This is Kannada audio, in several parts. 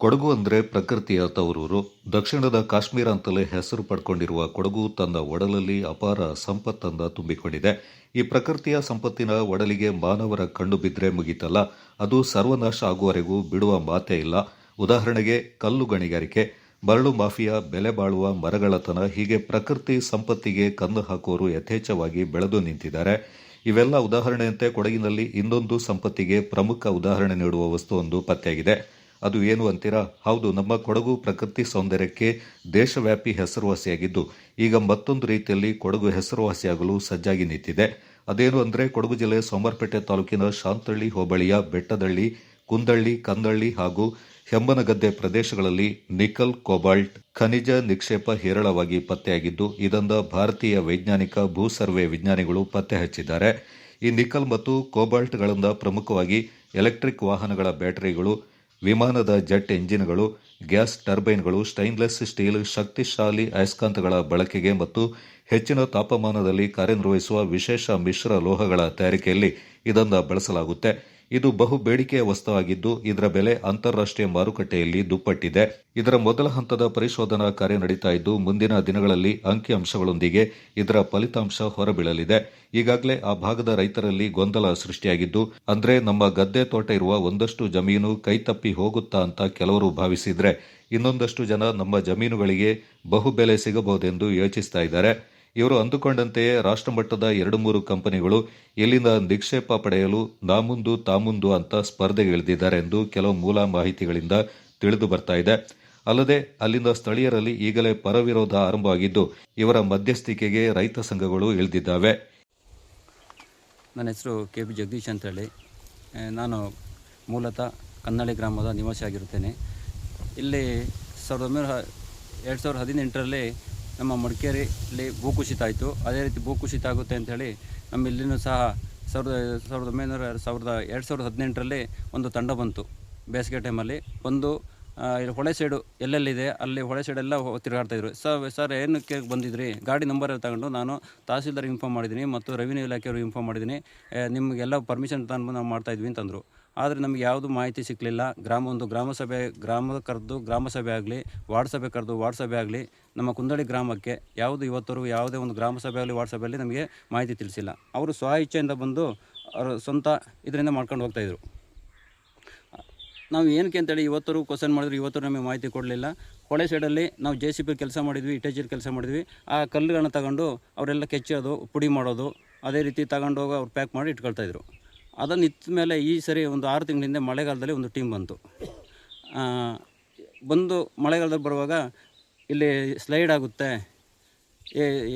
ಕೊಡಗು ಅಂದರೆ ಪ್ರಕೃತಿಯ ತವರೂರು. ದಕ್ಷಿಣದ ಕಾಶ್ಮೀರ ಅಂತಲೇ ಹೆಸರು ಪಡ್ಕೊಂಡಿರುವ ಕೊಡಗು ತನ್ನ ಒಡಲಲ್ಲಿ ಅಪಾರ ಸಂಪತ್ತನ್ನ ತುಂಬಿಕೊಂಡಿದೆ. ಈ ಪ್ರಕೃತಿಯ ಸಂಪತ್ತಿನ ಒಡಲಿಗೆ ಮಾನವರ ಕಣ್ಣು ಬಿದ್ದರೆ ಮುಗೀತಲ್ಲ, ಅದು ಸರ್ವನಾಶ ಆಗುವವರೆಗೂ ಬಿಡುವ ಮಾತೇ ಇಲ್ಲ. ಉದಾಹರಣೆಗೆ ಕಲ್ಲು ಗಣಿಗಾರಿಕೆ, ಮರಳು ಮಾಫಿಯಾ, ಬೆಲೆ ಬಾಳುವ ಮರಗಳತನ, ಹೀಗೆ ಪ್ರಕೃತಿ ಸಂಪತ್ತಿಗೆ ಕಣ್ಣು ಹಾಕುವವರು ಯಥೇಚ್ಛವಾಗಿ ಬೆಳೆದು ನಿಂತಿದ್ದಾರೆ. ಇವೆಲ್ಲ ಉದಾಹರಣೆಯಂತೆ ಕೊಡಗಿನಲ್ಲಿ ಇನ್ನೊಂದು ಸಂಪತ್ತಿಗೆ ಪ್ರಮುಖ ಉದಾಹರಣೆ ನೀಡುವ ವಸ್ತುವೊಂದು ಪತ್ತೆಯಾಗಿದೆ. ಅದು ಏನು ಅಂತೀರಾ? ಹೌದು, ನಮ್ಮ ಕೊಡಗು ಪ್ರಕೃತಿ ಸೌಂದರ್ಯಕ್ಕೆ ದೇಶವ್ಯಾಪಿ ಹೆಸರುವಾಸಿಯಾಗಿದ್ದು, ಈಗ ಮತ್ತೊಂದು ರೀತಿಯಲ್ಲಿ ಕೊಡಗು ಹೆಸರುವಾಸಿಯಾಗಲು ಸಜ್ಜಾಗಿ ನಿಂತಿದೆ. ಅದೇನು ಅಂದರೆ, ಕೊಡಗು ಜಿಲ್ಲೆ ಸೋಮವಾರಪೇಟೆ ತಾಲೂಕಿನ ಶಾಂತಳ್ಳಿ ಹೋಬಳಿಯ ಬೆಟ್ಟದಳ್ಳಿ, ಕುಂದಳ್ಳಿ, ಕಂದಳ್ಳಿ ಹಾಗೂ ಹೆಮ್ಮನಗದ್ದೆ ಪ್ರದೇಶಗಳಲ್ಲಿ ನಿಕಲ್, ಕೋಬಾಲ್ಟ್ ಖನಿಜ ನಿಕ್ಷೇಪ ಹೇರಳವಾಗಿ ಪತ್ತೆಯಾಗಿದ್ದು, ಇದನ್ನು ಭಾರತೀಯ ವೈಜ್ಞಾನಿಕ ಭೂ ಸರ್ವೆ ವಿಜ್ಞಾನಿಗಳು ಪತ್ತೆ ಹಚ್ಚಿದ್ದಾರೆ. ಈ ನಿಕಲ್ ಮತ್ತು ಕೋಬಾಲ್ಟ್ಗಳಿಂದ ಪ್ರಮುಖವಾಗಿ ಎಲೆಕ್ಟ್ರಿಕ್ ವಾಹನಗಳ ಬ್ಯಾಟರಿಗಳು, ವಿಮಾನದ ಜೆಟ್ ಎಂಜಿನ್ಗಳು, ಗ್ಯಾಸ್ ಟರ್ಬೈನ್ಗಳು, ಸ್ಟೈನ್ಲೆಸ್ ಸ್ಟೀಲ್, ಶಕ್ತಿಶಾಲಿ ಅಯಸ್ಕಾಂತಗಳ ಬಳಕೆಗೆ ಮತ್ತು ಹೆಚ್ಚಿನ ತಾಪಮಾನದಲ್ಲಿ ಕಾರ್ಯನಿರ್ವಹಿಸುವ ವಿಶೇಷ ಮಿಶ್ರ ಲೋಹಗಳ ತಯಾರಿಕೆಯಲ್ಲಿ ಇದನ್ನು ಬಳಸಲಾಗುತ್ತೆ. ಇದು ಬಹು ಬೇಡಿಕೆಯ ವಸ್ತುವಾಗಿದ್ದು, ಇದರ ಬೆಲೆ ಅಂತಾರಾಷ್ಟ್ರೀಯ ಮಾರುಕಟ್ಟೆಯಲ್ಲಿ ದುಪ್ಪಟ್ಟಿದೆ. ಇದರ ಮೊದಲ ಹಂತದ ಪರಿಶೋಧನಾ ಕಾರ್ಯ ನಡೀತಾ ಇದ್ದು, ಮುಂದಿನ ದಿನಗಳಲ್ಲಿ ಅಂಕಿಅಂಶಗಳೊಂದಿಗೆ ಇದರ ಫಲಿತಾಂಶ ಹೊರಬೀಳಲಿದೆ. ಈಗಾಗಲೇ ಆ ಭಾಗದ ರೈತರಲ್ಲಿ ಗೊಂದಲ ಸೃಷ್ಟಿಯಾಗಿದ್ದು, ಅಂದ್ರೆ ನಮ್ಮ ಗದ್ದೆ ತೋಟ ಇರುವ ಒಂದಷ್ಟು ಜಮೀನು ಕೈತಪ್ಪಿ ಹೋಗುತ್ತಾ ಅಂತ ಕೆಲವರು ಭಾವಿಸಿದ್ರೆ, ಇನ್ನೊಂದಷ್ಟು ಜನ ನಮ್ಮ ಜಮೀನುಗಳಿಗೆ ಬಹುಬೆಲೆ ಸಿಗಬಹುದೆಂದು ಯೋಚಿಸ್ತಾ ಇದ್ದಾರೆ. ಇವರು ಅಂದುಕೊಂಡಂತೆಯೇ ರಾಷ್ಟ್ರಮಟ್ಟದ 2-3 ಕಂಪನಿಗಳು ಇಲ್ಲಿಂದ ನಿಕ್ಷೇಪ ಪಡೆಯಲು ನಾಮುಂದು ತಾಮುಂದು ಅಂತ ಸ್ಪರ್ಧೆಗಿಳಿದಿದ್ದಾರೆ ಎಂದು ಕೆಲವು ಮೂಲ ಮಾಹಿತಿಗಳಿಂದ ತಿಳಿದು ಬರ್ತಾ ಇದೆ. ಅಲ್ಲದೆ ಅಲ್ಲಿಂದ ಸ್ಥಳೀಯರಲ್ಲಿ ಈಗಲೇ ಪರವಿರೋಧ ಆರಂಭವಾಗಿದ್ದು, ಇವರ ಮಧ್ಯಸ್ಥಿಕೆಗೆ ರೈತ ಸಂಘಗಳು ಇಳಿದಿದ್ದಾವೆ. ನನ್ನ ಹೆಸರು ಕೆ ಪಿ ಜಗದೀಶ್ ಅಂತೇಳಿ. ನಾನು ಮೂಲತಃ ಕನ್ನಳ್ಳಿ ಗ್ರಾಮದ ನಿವಾಸಿಯಾಗಿರುತ್ತೇನೆ. ಇಲ್ಲಿ 2018ರಲ್ಲಿ ನಮ್ಮ ಮಡಿಕೇರಿಯಲ್ಲಿ ಭೂಕುಸಿತ ಆಯಿತು. ಅದೇ ರೀತಿ ಭೂಕುಸಿತ ಆಗುತ್ತೆ ಅಂಥೇಳಿ ನಮ್ಮ ಇಲ್ಲಿನೂ ಸಹ 2018ರಲ್ಲಿ ಒಂದು ತಂಡ ಬಂತು. ಬೇಸಿಗೆ ಟೈಮಲ್ಲಿ ಒಂದು ಹೊಳೆ ಸೈಡು ಎಲ್ಲೆಲ್ಲಿದೆ ಅಲ್ಲಿ ಹೊಳೆ ಸೈಡೆಲ್ಲ ತಿರುಗಾಡ್ತಾಯಿದ್ರು. ಸರ್ ಏನಕ್ಕೆ ಬಂದಿದ್ರಿ? ಗಾಡಿ ನಂಬರ್ ತಗೊಂಡು ನಾನು ತಹಸೀಲ್ದಾರ್ಗೆ ಇನ್ಫಾರ್ಮ್ ಮಾಡಿದ್ದೀನಿ ಮತ್ತು ರೆವಿನ್ಯೂ ಇಲಾಖೆಯವ್ರಿಗೆ ಇನ್ಫಾರ್ಮ್ ಮಾಡಿದ್ದೀನಿ, ನಿಮಗೆಲ್ಲ ಪರ್ಮಿಷನ್ ತಂದು ನಾವು ಮಾಡ್ತಾಯಿದ್ವಿ ಅಂತಂದರು. ಆದರೆ ನಮಗೆ ಯಾವುದು ಮಾಹಿತಿ ಸಿಕ್ಕಲಿಲ್ಲ. ಗ್ರಾಮ ಸಭೆ ಆಗಲಿ, ವಾರ್ಡ್ ಸಭೆ ಕರೆದು ವಾರ್ಡ್ ಸಭೆ ಆಗಲಿ, ನಮ್ಮ ಕುಂದಳ್ಳಿ ಗ್ರಾಮಕ್ಕೆ ಇವತ್ತವರೆಗೂ ಯಾವುದೇ ಒಂದು ಗ್ರಾಮ ಸಭೆ ಆಗಲಿ ವಾರ್ಡ್ ಸಭೆಯಲ್ಲಿ ನಮಗೆ ಮಾಹಿತಿ ತಿಳಿಸಿಲ್ಲ. ಅವರು ಸ್ವ ಇಚ್ಛೆಯಿಂದ ಬಂದು ಅವರು ಸ್ವಂತ ಇದರಿಂದ ಮಾಡ್ಕೊಂಡು ಹೋಗ್ತಾಯಿದ್ರು. ನಾವು ಏನಕ್ಕೆ ಅಂತೇಳಿ ಇವತ್ತವರೆಗೂ ಕ್ವಶನ್ ಮಾಡಿದ್ರು, ಇವತ್ತರೂ ನಮಗೆ ಮಾಹಿತಿ ಕೊಡಲಿಲ್ಲ. ಹೊಳೆ ಸೈಡಲ್ಲಿ ನಾವು JCB ಕೆಲಸ ಮಾಡಿದ್ವಿ, ಇಟೇಜಿಯಲ್ಲಿ ಕೆಲಸ ಮಾಡಿದ್ವಿ. ಆ ಕಲ್ಲುಗಳನ್ನ ತಗೊಂಡು ಅವರೆಲ್ಲ ಕೆಚ್ಚೋದು, ಪುಡಿ ಮಾಡೋದು, ಅದೇ ರೀತಿ ತಗೊಂಡೋಗಿ ಅವ್ರು ಪ್ಯಾಕ್ ಮಾಡಿ ಇಟ್ಕೊಳ್ತಾಯಿದ್ರು. ಅದನ್ನು ಇತ್ತ ಮೇಲೆ ಈ ಸರಿ ಒಂದು 6 ತಿಂಗಳ ಹಿಂದೆ ಮಳೆಗಾಲದಲ್ಲಿ ಒಂದು ಟೀಮ್ ಬಂತು. ಮಳೆಗಾಲದಲ್ಲಿ ಬರುವಾಗ ಇಲ್ಲಿ ಸ್ಲೈಡ್ ಆಗುತ್ತೆ,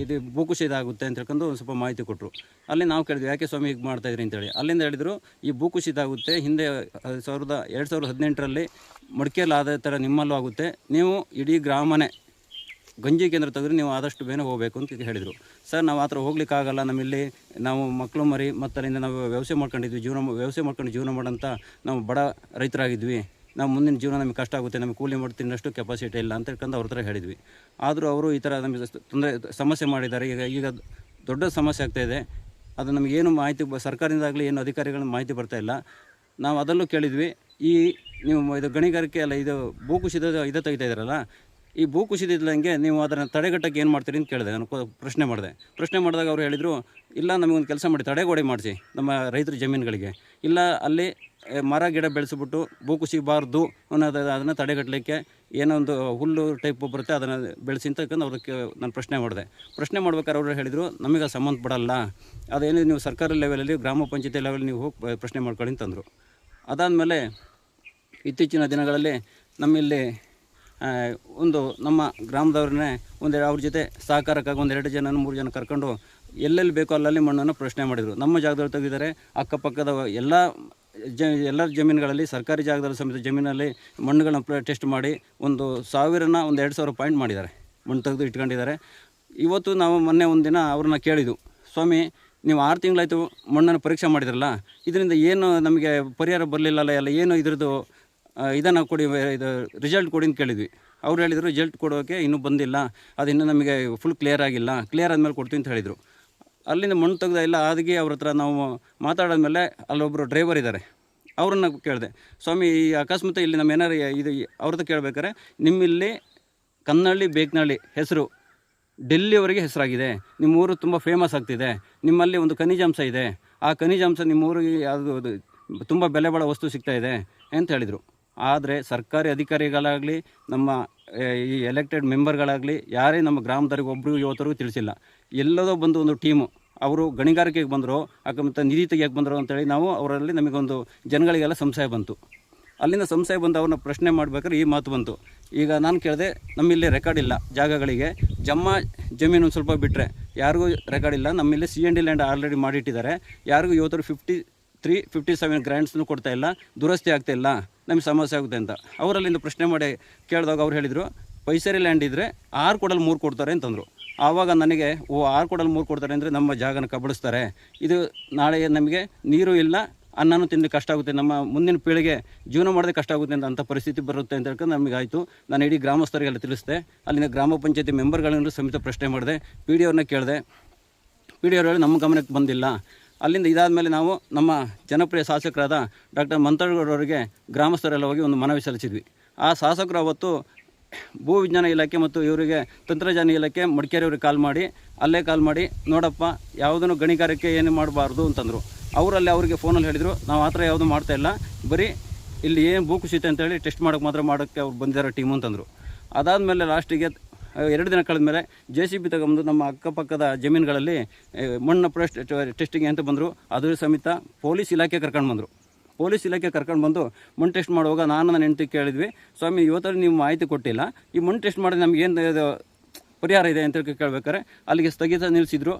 ಇದು ಭೂಕುಸಿತ ಆಗುತ್ತೆ ಅಂತ ಹೇಳ್ಕೊಂಡು ಒಂದು ಸ್ವಲ್ಪ ಮಾಹಿತಿ ಕೊಟ್ಟರು. ಅಲ್ಲಿ ನಾವು ಕೇಳಿದ್ವಿ, ಯಾಕೆ ಸ್ವಾಮಿ ಹೀಗೆ ಮಾಡ್ತಾಯಿದ್ರಿ ಅಂತೇಳಿ. ಅಲ್ಲಿಂದ ಹೇಳಿದರು, ಈ ಭೂಕುಸಿತ ಆಗುತ್ತೆ, ಹಿಂದೆ 2018ರಲ್ಲಿ ಮಡಿಕೇರಿಯಲ್ಲಿ ಆದ ಥರ ನಿಮ್ಮಲ್ಲೂ ಆಗುತ್ತೆ, ನೀವು ಇಡೀ ಗ್ರಾಮನೇ ಗಂಜಿ ಕೇಂದ್ರ ತೆಗೆದ್ರೆ ನೀವು ಆದಷ್ಟು ಬೇಗ ಹೋಗಬೇಕು ಅಂತ ಹೇಳಿದರು. ಸರ್, ನಾವು ಆ ಥರ ಹೋಗ್ಲಿಕ್ಕಾಗಲ್ಲ, ನಮ್ಮಲ್ಲಿ ನಾವು ಮಕ್ಕಳು ಮರಿ ಮತ್ತು ಅಲ್ಲಿಂದ ನಾವು ವ್ಯವಸಾಯ ಮಾಡ್ಕೊಂಡು ಜೀವನ ಮಾಡೋಂಥ ನಾವು ಬಡ ರೈತರಾಗಿದ್ವಿ. ನಾವು ಮುಂದಿನ ಜೀವನ ನಮಗೆ ಕಷ್ಟ ಆಗುತ್ತೆ, ನಮಗೆ ಕೂಲಿ ಮಾಡಿ ತಿನ್ನೋಷ್ಟು ಕೆಪಾಸಿಟಿ ಇಲ್ಲ ಅಂತ ಹೇಳ್ಕೊಂಡು ಅವ್ರ ಹತ್ರ ಹೇಳಿದ್ವಿ. ಆದರೂ ಅವರು ಈ ಥರ ನಮಗೆ ಸಮಸ್ಯೆ ಮಾಡಿದ್ದಾರೆ. ಈಗ ದೊಡ್ಡ ಸಮಸ್ಯೆ ಆಗ್ತಾಯಿದೆ. ಅದು ನಮಗೇನು ಮಾಹಿತಿ ಸರ್ಕಾರದಿಂದಾಗಲಿ ಏನು ಅಧಿಕಾರಿಗಳ ಮಾಹಿತಿ ಬರ್ತಾಯಿಲ್ಲ. ನಾವು ಅದರಲ್ಲೂ ಕೇಳಿದ್ವಿ, ನೀವು ಇದು ಗಣಿಗಾರಿಕೆ ಅಲ್ಲ, ಇದು ಭೂಕುಸಿತ ತೆಗಿತಾ ಇದ್ದಾರಲ್ಲ, ಈ ಭೂಕುಸಿತ ಇದ್ದಂಗೆ ನೀವು ಅದನ್ನು ತಡೆಗಟ್ಟಕ್ಕೆ ಏನು ಮಾಡ್ತೀರಿ ಅಂತ ಕೇಳಿದೆ. ನಾನು ಪ್ರಶ್ನೆ ಮಾಡಿದಾಗ ಅವರು ಹೇಳಿದರು, ಇಲ್ಲ, ನಮಗೊಂದು ಕೆಲಸ ಮಾಡಿ, ತಡೆಗೋಡೆ ಮಾಡಿಸಿ ನಮ್ಮ ರೈತರ ಜಮೀನುಗಳಿಗೆ. ಇಲ್ಲ, ಅಲ್ಲಿ ಮರ ಗಿಡ ಬೆಳೆಸಿಬಿಟ್ಟು ಭೂಕುಸಿಬಾರ್ದು ಅದನ್ನು ತಡೆಗಟ್ಟಲಿಕ್ಕೆ ಏನೋ ಒಂದು ಹುಲ್ಲು ಟೈಪ್ ಬರುತ್ತೆ, ಅದನ್ನು ಬೆಳೆಸಿ ಅಂತ ಅವ್ರಿಗೆ ನಾನು ಪ್ರಶ್ನೆ ಮಾಡ್ಬೇಕಾದ್ರೆ ಅವರು ಹೇಳಿದರು, ನಮಗೆ ಅದು ಸಂಬಂಧಪಡಲ್ಲ, ಅದೇನು ನೀವು ಸರ್ಕಾರ ಲೆವೆಲಲ್ಲಿ ಗ್ರಾಮ ಪಂಚಾಯತಿ ಲೆವೆಲ್ ನೀವು ಹೋಗಿ ಪ್ರಶ್ನೆ ಮಾಡ್ಕೊಳ್ಳಿ ಅಂತಂದರು. ಅದಾದಮೇಲೆ ಇತ್ತೀಚಿನ ದಿನಗಳಲ್ಲಿ ನಮ್ಮಲ್ಲಿ ನಮ್ಮ ಗ್ರಾಮದವ್ರನ್ನೇ ಅವ್ರ ಜೊತೆ ಸಹಕಾರಕ್ಕಾಗಿ 2 ಜನ 3 ಜನ ಕರ್ಕೊಂಡು ಎಲ್ಲೆಲ್ಲಿ ಬೇಕೋ ಅಲ್ಲಲ್ಲಿ ಮಣ್ಣನ್ನು ಪ್ರಶ್ನೆ ಮಾಡಿದರು. ನಮ್ಮ ಜಾಗದಲ್ಲಿ ತೆಗೆದಿದ್ದಾರೆ, ಅಕ್ಕಪಕ್ಕದ ಎಲ್ಲ ಜಮೀನುಗಳಲ್ಲಿ, ಸರ್ಕಾರಿ ಜಾಗದಲ್ಲಿ ಸಮೇತ ಜಮೀನಲ್ಲಿ ಮಣ್ಣುಗಳನ್ನ ಟೆಸ್ಟ್ ಮಾಡಿ 1,000 ಪಾಯಿಂಟ್ ಮಾಡಿದ್ದಾರೆ, ಮಣ್ಣು ತೆಗೆದು ಇಟ್ಕೊಂಡಿದ್ದಾರೆ. ಇವತ್ತು ನಾವು ಮೊನ್ನೆ ಒಂದಿನ ಅವ್ರನ್ನ ಕೇಳಿದ್ದು, ಸ್ವಾಮಿ, ನೀವು 6 ತಿಂಗಳಾಯಿತು ಮಣ್ಣನ್ನು ಪರೀಕ್ಷೆ ಮಾಡಿದ್ರಲ್ಲ, ಇದರಿಂದ ಏನು ನಮಗೆ ಪರಿಹಾರ ಬರಲಿಲ್ಲಲ್ಲ, ಎಲ್ಲ ಏನು ಇದ್ರದ್ದು ಇದನ್ನು ಕೊಡಿ, ಇದು ರಿಸಲ್ಟ್ ಕೊಡಿ ಅಂತ ಕೇಳಿದ್ವಿ. ಅವ್ರು ಹೇಳಿದರು, ರಿಸಲ್ಟ್ ಕೊಡೋಕ್ಕೆ ಇನ್ನೂ ಬಂದಿಲ್ಲ, ಅದು ಇನ್ನೂ ನಮಗೆ ಫುಲ್ ಕ್ಲಿಯರ್ ಆಗಿಲ್ಲ, ಕ್ಲಿಯರ್ ಆದಮೇಲೆ ಕೊಡ್ತೀವಿ ಅಂತ ಹೇಳಿದರು. ಅಲ್ಲಿಂದ ಮಣ್ಣು ತೆಗೆದ ಎಲ್ಲ ಆಗಿ ಅವ್ರ ಹತ್ರ ನಾವು ಮಾತಾಡೋದ್ಮೇಲೆ ಅಲ್ಲೊಬ್ಬರು ಡ್ರೈವರ್ ಇದ್ದಾರೆ, ಅವ್ರನ್ನ ಕೇಳಿದೆ, ಸ್ವಾಮಿ ಈ ಅಕಸ್ಮಾತ್ ಇಲ್ಲಿ ನಮ್ಮ ಏನಾರು ಇದು ಅವ್ರದ್ದು ಕೇಳ್ಬೇಕಾರೆ ನಿಮ್ಮಲ್ಲಿ ಕನ್ನಳ್ಳಿ ಬೇಕನಹಳ್ಳಿ ಹೆಸರು ಡೆಲ್ಲಿವರೆಗೆ ಹೆಸರಾಗಿದೆ, ನಿಮ್ಮೂರು ತುಂಬ ಫೇಮಸ್ ಆಗ್ತಿದೆ, ನಿಮ್ಮಲ್ಲಿ ಒಂದು ಖನಿಜಾಂಶ ಇದೆ, ಆ ಖನಿಜಾಂಶ ನಿಮ್ಮೂರಿಗೆ ಅದು ತುಂಬ ಬೆಲೆ ಬಾಳೋ ವಸ್ತು ಸಿಗ್ತಾಯಿದೆ ಅಂತ ಹೇಳಿದರು. ಆದರೆ ಸರ್ಕಾರಿ ಅಧಿಕಾರಿಗಳಾಗಲಿ ನಮ್ಮ ಈ ಎಲೆಕ್ಟೆಡ್ ಮೆಂಬರ್ಗಳಾಗಲಿ ಯಾರೇ ನಮ್ಮ ಗ್ರಾಮದವ್ರಿಗೆ ಒಬ್ಬರು ಯುವತರಿಗೂ ತಿಳಿಸಿಲ್ಲ. ಎಲ್ಲದೋ ಬಂದು ಒಂದು ಟೀಮು ಅವರು ಗಣಿಗಾರಿಕೆಗೆ ಬಂದರು, ಮತ್ತು ನಿಧಿ ತೆಗಿಯೋಕ್ಕೆ ಬಂದರು ಅಂತೇಳಿ ನಾವು ಅವರಲ್ಲಿ ನಮಗೊಂದು ಜನಗಳಿಗೆಲ್ಲ ಸಂಶಯ ಬಂತು. ಅಲ್ಲಿಂದ ಸಂಶಯ ಬಂದು ಅವ್ರನ್ನ ಪ್ರಶ್ನೆ ಮಾಡ್ಬೇಕಾದ್ರೆ ಈ ಮಾತು ಬಂತು. ಈಗ ನಾನು ಕೇಳಿದೆ, ನಮ್ಮಲ್ಲಿ ರೆಕಾರ್ಡ್ ಇಲ್ಲ ಜಾಗಗಳಿಗೆ, ಜಮೀನು ಒಂದು ಸ್ವಲ್ಪ ಬಿಟ್ಟರೆ ಯಾರಿಗೂ ರೆಕಾರ್ಡ್ ಇಲ್ಲ, ನಮ್ಮಲ್ಲಿ CND ಲ್ಯಾಂಡ್ ಆಲ್ರೆಡಿ ಮಾಡಿಟ್ಟಿದ್ದಾರೆ, ಯಾರಿಗೂ ಇವತ್ತು 53-57 ಗ್ರ್ಯಾಂಟ್ಸ್ನು ಕೊಡ್ತಾ ಇಲ್ಲ, ದುರಸ್ತಿ ಆಗ್ತಾ ಇಲ್ಲ, ನಮಗೆ ಸಮಸ್ಯೆ ಆಗುತ್ತೆ ಅಂತ ಅವರಲ್ಲಿಂದ ಪ್ರಶ್ನೆ ಮಾಡಿ ಕೇಳಿದಾಗ ಅವ್ರು ಹೇಳಿದರು, ಪೈಸರಿ ಲ್ಯಾಂಡ್ ಇದ್ದರೆ 6 ಕೊಡಲ್ಲಿ 3 ಕೊಡ್ತಾರೆ ಅಂತಂದರು. ಆವಾಗ ನನಗೆ 6 ಕೊಡಲ್ಲಿ 3 ಕೊಡ್ತಾರೆ ಅಂದರೆ ನಮ್ಮ ಜಾಗನ ಕಬಳಿಸ್ತಾರೆ, ಇದು ನಾಳೆ ನಮಗೆ ನೀರು ಇಲ್ಲ, ಅನ್ನನೂ ತಿನ್ನಲಿಕ್ಕೆ ಕಷ್ಟ ಆಗುತ್ತೆ, ನಮ್ಮ ಮುಂದಿನ ಪೀಳಿಗೆ ಜೀವನ ಮಾಡೋದೇ ಕಷ್ಟ ಆಗುತ್ತೆ ಅಂಥ ಪರಿಸ್ಥಿತಿ ಬರುತ್ತೆ ಅಂತ ಹೇಳ್ಕೊಂಡು ನಮಗೆ ಆಯಿತು. ನಾನು ಇಡೀ ಗ್ರಾಮಸ್ಥರಿಗೆಲ್ಲ ತಿಳಿಸಿದೆ. ಅಲ್ಲಿನ ಗ್ರಾಮ ಪಂಚಾಯತಿ ಮೆಂಬರ್ಗಳನ್ನು ಸಮೇತ ಪ್ರಶ್ನೆ ಮಾಡಿದೆ, PD ಅವ್ರನ್ನ ಕೇಳಿದೆ. PD ಅವ್ರು ಹೇಳಿ ನಮ್ಮ ಗಮನಕ್ಕೆ ಬಂದಿಲ್ಲ. ಅಲ್ಲಿಂದ ಇದಾದಮೇಲೆ ನಾವು ನಮ್ಮ ಜನಪ್ರಿಯ ಶಾಸಕರಾದ ಡಾಕ್ಟರ್ ಮಂತೇಗೌಡರವರಿಗೆ ಗ್ರಾಮಸ್ಥರೆಲ್ಲ ಹೋಗಿ ಒಂದು ಮನವಿ ಸಲ್ಲಿಸಿದ್ವಿ. ಆ ಶಾಸಕರು ಅವತ್ತು ಭೂವಿಜ್ಞಾನ ಇಲಾಖೆ ಮತ್ತು ಇವರಿಗೆ ತಂತ್ರಜ್ಞಾನ ಇಲಾಖೆ ಮಡಿಕೇರಿಯವ್ರಿಗೆ ಕಾಲ್ ಮಾಡಿ ನೋಡಪ್ಪ ಯಾವುದನ್ನು ಗಣಿಗಾರಿಕೆ ಏನು ಮಾಡಬಾರ್ದು ಅಂತಂದರು. ಅವರಲ್ಲಿ ಅವರಿಗೆ ಫೋನಲ್ಲಿ ಹೇಳಿದರು, ನಾವು ಆ ಥರ ಯಾವುದೂ ಮಾಡ್ತಾಯಿಲ್ಲ, ಬರೀ ಇಲ್ಲಿ ಏನು ಭೂಕುಸಿತ ಅಂತೇಳಿ ಟೆಸ್ಟ್ ಮಾಡೋಕ್ಕೆ ಅವ್ರು ಬಂದಿರೋ ಟೀಮು ಅಂತಂದರು. ಅದಾದಮೇಲೆ ಲಾಸ್ಟಿಗೆ 2 ದಿನ ಕಳೆದ ಮೇಲೆ JCB ತಗೊಂಡು ನಮ್ಮ ಅಕ್ಕಪಕ್ಕದ ಜಮೀನುಗಳಲ್ಲಿ ಮಣ್ಣು ಟೆಸ್ಟಿಂಗ್ ಅಂತ ಬಂದರು. ಅದ್ರ ಸಮೇತ ಪೊಲೀಸ್ ಇಲಾಖೆ ಕರ್ಕೊಂಡು ಬಂದು ಮಣ್ಣು ಟೆಸ್ಟ್ ಮಾಡುವಾಗ ನಾನು ನನ್ನ ಹೆಂಡತಿ ಕೇಳಿದ್ವಿ, ಸ್ವಾಮಿ ಇವತ್ತು ನೀವು ಮಾಹಿತಿ ಕೊಟ್ಟಿಲ್ಲ, ಈ ಮಣ್ಣು ಟೆಸ್ಟ್ ಮಾಡಿದ್ರೆ ನಮಗೇನು ಪರಿಹಾರ ಇದೆ ಅಂತ ಕೇಳ್ಬೇಕಾರೆ ಅಲ್ಲಿಗೆ ಸ್ಥಗಿತ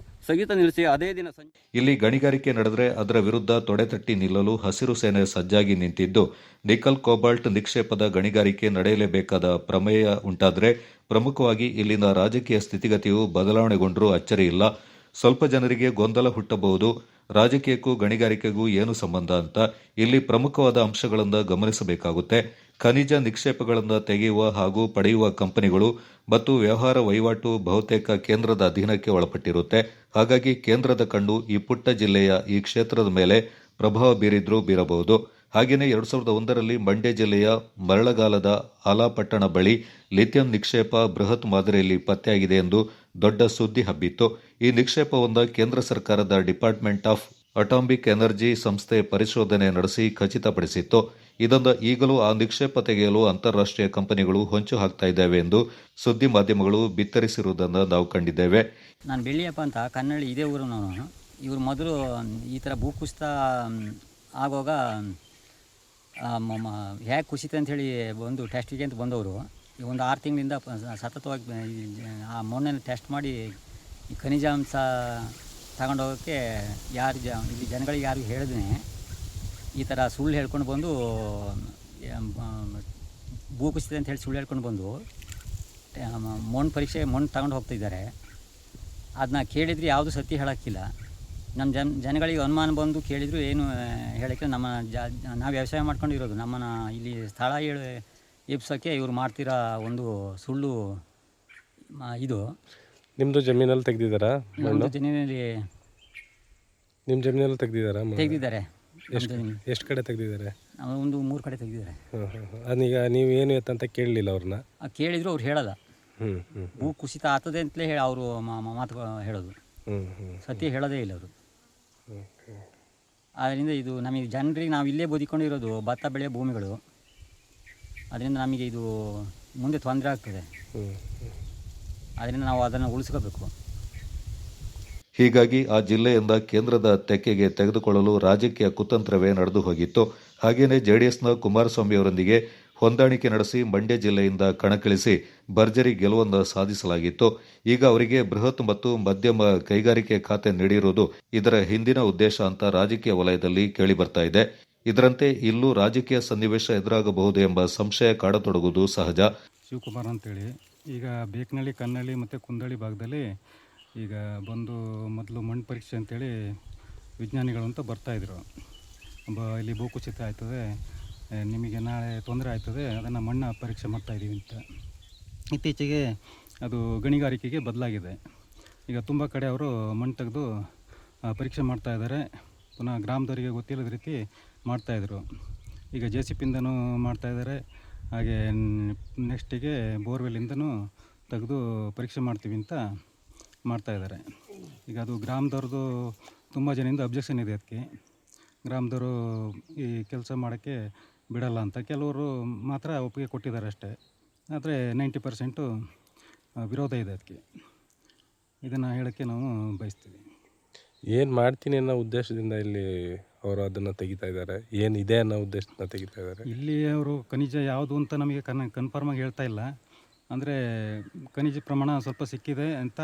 ನಿಲ್ಲಿಸಿ ಅದೇ ದಿನ ಸಂಜೆ ಇಲ್ಲಿ ಗಣಿಗಾರಿಕೆ ನಡೆದರೆ ಅದರ ವಿರುದ್ಧ ತೊಡೆತಟ್ಟಿ ನಿಲ್ಲಲು ಹಸಿರು ಸೇನೆ ಸಜ್ಜಾಗಿ ನಿಂತಿದ್ದು, ನಿಕಲ್ ಕೋಬಾಲ್ಟ್ ನಿಕ್ಷೇಪದ ಗಣಿಗಾರಿಕೆ ನಡೆಯಲೇಬೇಕಾದ ಪ್ರಮೇಯ ಉಂಟಾದರೆ ಪ್ರಮುಖವಾಗಿ ಇಲ್ಲಿನ ರಾಜಕೀಯ ಸ್ಥಿತಿಗತಿಯು ಬದಲಾವಣೆಗೊಂಡರೂ ಅಚ್ಚರಿಯಿಲ್ಲ. ಸ್ವಲ್ಪ ಜನರಿಗೆ ಗೊಂದಲ ಹುಟ್ಟಬಹುದು, ರಾಜಕೀಯಕ್ಕೂ ಗಣಿಗಾರಿಕೆಗೂ ಏನು ಸಂಬಂಧ ಅಂತ. ಇಲ್ಲಿ ಪ್ರಮುಖವಾದ ಅಂಶಗಳನ್ನು ಗಮನಿಸಬೇಕಾಗುತ್ತೆ. ಖನಿಜ ನಿಕ್ಷೇಪಗಳನ್ನು ತೆಗೆಯುವ ಹಾಗೂ ಪಡೆಯುವ ಕಂಪನಿಗಳು ಮತ್ತು ವ್ಯವಹಾರ ವಹಿವಾಟು ಬಹುತೇಕ ಕೇಂದ್ರದ ಅಧೀನಕ್ಕೆ ಒಳಪಟ್ಟಿರುತ್ತೆ. ಹಾಗಾಗಿ ಕೇಂದ್ರದ ಕಣ್ಣು ಈ ಪುಟ್ಟ ಜಿಲ್ಲೆಯ ಈ ಕ್ಷೇತ್ರದ ಮೇಲೆ ಪ್ರಭಾವ ಬೀರಬಹುದು. ಹಾಗೆಯೇ 2001ರಲ್ಲಿ ಮಂಡ್ಯ ಜಿಲ್ಲೆಯ ಮರಳಗಾಲದ ಆಲಾಪಟ್ಟಣ ಬಳಿ ಲಿಥಿಯಂ ನಿಕ್ಷೇಪ ಬೃಹತ್ ಮಾದರಿಯಲ್ಲಿ ಪತ್ತೆಯಾಗಿದೆ ಎಂದು ದೊಡ್ಡ ಸುದ್ದಿ ಹಬ್ಬಿತ್ತು. ಈ ನಿಕ್ಷೇಪವನ್ನು ಕೇಂದ್ರ ಸರ್ಕಾರದ ಡಿಪಾರ್ಟ್ಮೆಂಟ್ ಆಫ್ ಅಟಾಮಿಕ್ ಎನರ್ಜಿ ಸಂಸ್ಥೆ ಪರಿಶೋಧನೆ ನಡೆಸಿ ಖಚಿತಪಡಿಸಿತ್ತು. ಇದರಿಂದ ಈಗಲೂ ಆ ನಿಕ್ಷೇಪ ತೆಗೆಯಲು ಅಂತಾರಾಷ್ಟ್ರೀಯ ಕಂಪನಿಗಳು ಹೊಂಚು ಹಾಕ್ತಾ ಇದ್ದಾವೆ ಎಂದು ಸುದ್ದಿ ಮಾಧ್ಯಮಗಳು ಬಿತ್ತರಿಸಿರುವುದನ್ನು ನಾವು ಕಂಡಿದ್ದೇವೆ. ನಾನು ಬೆಳ್ಳಿಯಪ್ಪ ಅಂತ ಕನ್ನಳ್ಳಿ ಇದೇ ಊರು. ಇವರು ಮೊದಲು ಈ ಥರ ಭೂಕುಸಿತ ಆಗುವಾಗ ಹೇಗೆ ಕುಸಿತ ಅಂಥೇಳಿ ಒಂದು ಟೆಸ್ಟಿಗೆ ಅಂತ ಬಂದವರು. ಒಂದು 6 ತಿಂಗಳಿಂದ ಸತತವಾಗಿ ಆ ಮಣ್ಣನ್ನು ಟೆಸ್ಟ್ ಮಾಡಿ ಈ ಖನಿಜಾಂಶ ತಗೊಂಡೋಗೋಕ್ಕೆ ಇಲ್ಲಿ ಜನಗಳಿಗೆ ಯಾರಿಗೂ ಹೇಳಿದ್ರೆ ಈ ಥರ ಸುಳ್ಳು ಹೇಳ್ಕೊಂಡು ಬಂದು ಭೂಕುಸಿತ ಅಂತ ಹೇಳಿ ಸುಳ್ಳು ಹೇಳ್ಕೊಂಡು ಬಂದು ಮಣ್ಣು ತಗೊಂಡು ಹೋಗ್ತಿದ್ದಾರೆ. ಅದನ್ನ ಕೇಳಿದರೆ ಯಾವುದೂ ಸತ್ಯ ಹೇಳೋಕ್ಕಿಲ್ಲ. ನಮ್ಮ ಜನಗಳಿಗೆ ಅನುಮಾನ ಬಂದು ಕೇಳಿದ್ರು ಏನು ಹೇಳೋಕ್ಕೆ ನಾವು ವ್ಯವಸಾಯ ಮಾಡ್ಕೊಂಡಿರೋದು, ನಮ್ಮನ್ನು ಇಲ್ಲಿ ಸ್ಥಳ ಎಬ್ಸೋಕ್ಕೆ ಇವ್ರು ಮಾಡ್ತಿರೋ ಒಂದು ಸುಳ್ಳು ಇದು. ನಿಮ್ಮದು ಜಮೀನಲ್ಲಿ ತೆಗೆದಿದ್ದಾರಾ? ನಿಮ್ಮ ಜಮೀನಲ್ಲಿ ತೆಗೆದಿದ್ದಾರೆ. ಎಷ್ಟು ಕಡೆ ತೆಗೆದಿದ್ದಾರೆ? ಒಂದು 3 ಕಡೆ ತೆಗೆದಿದ್ದಾರೆ. ಅದೀಗ ನೀವು ಏನು ಅಂತ ಕೇಳಲಿಲ್ಲ ಅವ್ರನ್ನ? ಕೇಳಿದ್ರು ಅವ್ರು ಹೇಳೋಲ್ಲ. ಭೂ ಕುಸಿತ ಆಗ್ತದೆ ಅಂತಲೇ ಹೇಳಿ ಅವರು ಮಾತು ಹೇಳೋದು, ಸತ್ಯ ಹೇಳೋದೇ ಇಲ್ಲ ಅವರು. ಆದ್ದರಿಂದ ಇದು ನಮಗೆ ಜನರಿಗೆ ನಾವು ಇಲ್ಲೇ ಬದುಕೊಂಡಿರೋದು ಭತ್ತ ಬೆಳೆಯೋ ಭೂಮಿಗಳು, ಅದರಿಂದ ನಮಗೆ ಇದು ಮುಂದೆ ತೊಂದರೆ ಆಗ್ತದೆ. ಅದರಿಂದ ನಾವು ಅದನ್ನು ಉಳಿಸ್ಕೋಬೇಕು. ಹೀಗಾಗಿ ಆ ಜಿಲ್ಲೆಯಿಂದ ಕೇಂದ್ರದ ತೆಕ್ಕೆಗೆ ತೆಗೆದುಕೊಳ್ಳಲು ರಾಜಕೀಯ ಕುತಂತ್ರವೇ ನಡೆದು ಹೋಗಿತ್ತು. ಹಾಗೆಯೇ ಜೆಡಿಎಸ್ನ ಕುಮಾರಸ್ವಾಮಿ ಅವರೊಂದಿಗೆ ಹೊಂದಾಣಿಕೆ ನಡೆಸಿ ಮಂಡ್ಯ ಜಿಲ್ಲೆಯಿಂದ ಕಣಕ್ಕಿಳಿಸಿ ಭರ್ಜರಿ ಗೆಲುವನ್ನು ಸಾಧಿಸಲಾಗಿತ್ತು. ಈಗ ಅವರಿಗೆ ಬೃಹತ್ ಮತ್ತು ಮಧ್ಯಮ ಕೈಗಾರಿಕೆ ಖಾತೆ ನೀಡಿರುವುದು ಇದರ ಹಿಂದಿನ ಉದ್ದೇಶ ಅಂತ ರಾಜಕೀಯ ವಲಯದಲ್ಲಿ ಕೇಳಿಬರ್ತಾ ಇದೆ. ಇದರಂತೆ ಇಲ್ಲೂ ರಾಜಕೀಯ ಸನ್ನಿವೇಶ ಎದುರಾಗಬಹುದು ಎಂಬ ಸಂಶಯ ಕಾಡತೊಡಗುವುದು ಸಹಜ. ಶಿವಕುಮಾರ್ ಅಂತೇಳಿ ಈಗ ಬೇಕನಹಳ್ಳಿ, ಕನ್ನಳ್ಳಿ ಮತ್ತು ಕುಂದಳ್ಳಿ ಭಾಗದಲ್ಲಿ ಈಗ ಬಂದು ಮೊದಲು ಮಣ್ಣು ಪರೀಕ್ಷೆ ಅಂತೇಳಿ ವಿಜ್ಞಾನಿಗಳು ಅಂತ ಬರ್ತಾಯಿದ್ರು. ಇಲ್ಲಿ ಭೂಕುಸಿತ ಆಯ್ತದೆ, ನಿಮಗೆ ನಾಳೆ ತೊಂದರೆ ಆಯ್ತದೆ, ಅದನ್ನು ಮಣ್ಣು ಪರೀಕ್ಷೆ ಮಾಡ್ತಾಯಿದ್ದೀವಿ ಅಂತ. ಇತ್ತೀಚೆಗೆ ಅದು ಗಣಿಗಾರಿಕೆಗೆ ಬದಲಾಗಿದೆ. ಈಗ ತುಂಬ ಕಡೆ ಅವರು ಮಣ್ಣು ತೆಗೆದು ಪರೀಕ್ಷೆ ಮಾಡ್ತಾಯಿದ್ದಾರೆ. ಪುನಃ ಗ್ರಾಮದವರಿಗೆ ಗೊತ್ತಿಲ್ಲದ ರೀತಿ ಮಾಡ್ತಾಯಿದ್ರು. ಈಗ ಜೆ ಸಿ ಪಿಯಿಂದನೂ ಮಾಡ್ತಾಯಿದ್ದಾರೆ. ಹಾಗೆ ನೆಕ್ಸ್ಟಿಗೆ ಬೋರ್ವೆಲ್ಲಿಂದನೂ ತೆಗೆದು ಪರೀಕ್ಷೆ ಮಾಡ್ತೀವಿ ಅಂತ ಮಾಡ್ತಾಯಿದ್ದಾರೆ. ಈಗ ಅದು ಗ್ರಾಮದವ್ರದ್ದು ತುಂಬ ಜನದಿಂದ ಅಬ್ಜೆಕ್ಷನ್ ಇದೆ. ಅದಕ್ಕೆ ಗ್ರಾಮದವರು ಈ ಕೆಲಸ ಮಾಡೋಕ್ಕೆ ಬಿಡಲ್ಲ ಅಂತ, ಕೆಲವರು ಮಾತ್ರ ಒಪ್ಪಿಗೆ ಕೊಟ್ಟಿದ್ದಾರೆ ಅಷ್ಟೇ. ಆದರೆ 90% ವಿರೋಧ ಇದೆ ಅದಕ್ಕೆ. ಇದನ್ನು ಹೇಳೋಕ್ಕೆ ನಾವು ಬಯಸ್ತೀವಿ. ಏನು ಮಾಡ್ತೀನಿ ಅನ್ನೋ ಉದ್ದೇಶದಿಂದ ಇಲ್ಲಿ ಅವರು ಅದನ್ನು ತೆಗಿತಾ ಇದ್ದಾರೆ, ಏನಿದೆ ಅನ್ನೋ ಉದ್ದೇಶದಿಂದ ತೆಗಿತಾ ಇದ್ದಾರೆ. ಇಲ್ಲಿ ಅವರು ಖನಿಜ ಯಾವುದು ಅಂತ ನಮಗೆ ಕನ್ಫರ್ಮಾಗಿ ಹೇಳ್ತಾ ಇಲ್ಲ. ಅಂದರೆ ಖನಿಜ ಪ್ರಮಾಣ ಸ್ವಲ್ಪ ಸಿಕ್ಕಿದೆ ಅಂತ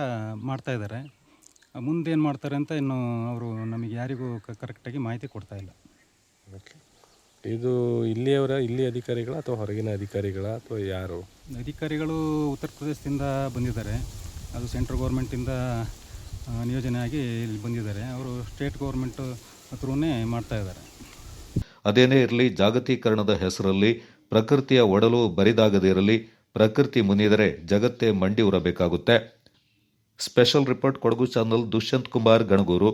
ಮಾಡ್ತಾಯಿದ್ದಾರೆ. ಮುಂದೇನು ಮಾಡ್ತಾರೆ ಅಂತ ಇನ್ನು ಅವರು ನಮಗೆ ಯಾರಿಗೂ ಕರೆಕ್ಟಾಗಿ ಮಾಹಿತಿ ಕೊಡ್ತಾ ಇಲ್ಲ. ಓಕೆ, ಇದು ಇಲ್ಲಿ ಅಧಿಕಾರಿಗಳ ಅಥವಾ ಹೊರಗಿನ ಅಧಿಕಾರಿಗಳ ಅಥವಾ ಯಾರು? ಅಧಿಕಾರಿಗಳು ಉತ್ತರ ಪ್ರದೇಶದಿಂದ ಬಂದಿದ್ದಾರೆ. ಅದು ಸೆಂಟ್ರಲ್ ಗೌರ್ಮೆಂಟಿಂದ ನಿಯೋಜನೆ ಆಗಿ ಇಲ್ಲಿ ಬಂದಿದ್ದಾರೆ. ಅವರು ಸ್ಟೇಟ್ ಗೌರ್ಮೆಂಟ್ ಹತ್ರನೇ ಮಾಡ್ತಾ ಇದ್ದಾರೆ. ಅದೇನೇ ಇರಲಿ, ಜಾಗತೀಕರಣದ ಹೆಸರಲ್ಲಿ ಪ್ರಕೃತಿಯ ಒಡಲು ಬರಿದಾಗದಿರಲಿ. ಪ್ರಕೃತಿ ಮುನಿದರೆ ಜಗತ್ತೇ ಮಂಡಿ ಉರಬೇಕಾಗುತ್ತೆ. Special report Kodagu channel, Dushyanth Kumar, ಗಣಗೂರು.